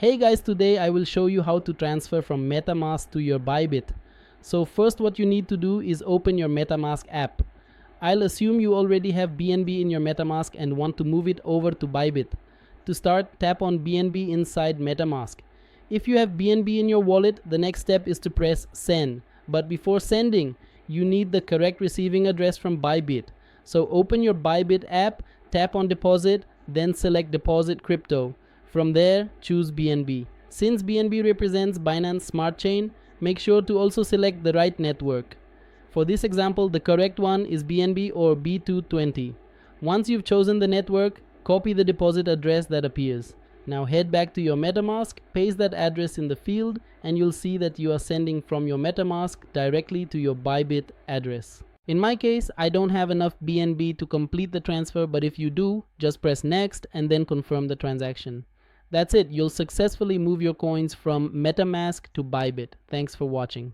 Hey guys, today I will show you how to transfer from MetaMask to your Bybit. So first what you need to do is open your MetaMask app. I'll assume you already have BNB in your MetaMask and want to move it over to Bybit. To start, tap on BNB inside MetaMask. If you have BNB in your wallet, the next step is to press send. But before sending, you need the correct receiving address from Bybit. So open your Bybit app, tap on deposit, then select deposit crypto. From there, choose BNB. Since BNB represents Binance Smart Chain, make sure to also select the right network. For this example, the correct one is BNB or B220. Once you've chosen the network, copy the deposit address that appears. Now head back to your MetaMask, paste that address in the field, and you'll see that you are sending from your MetaMask directly to your Bybit address. In my case, I don't have enough BNB to complete the transfer, but if you do, just press next and then confirm the transaction. That's it, you'll successfully move your coins from MetaMask to Bybit. Thanks for watching.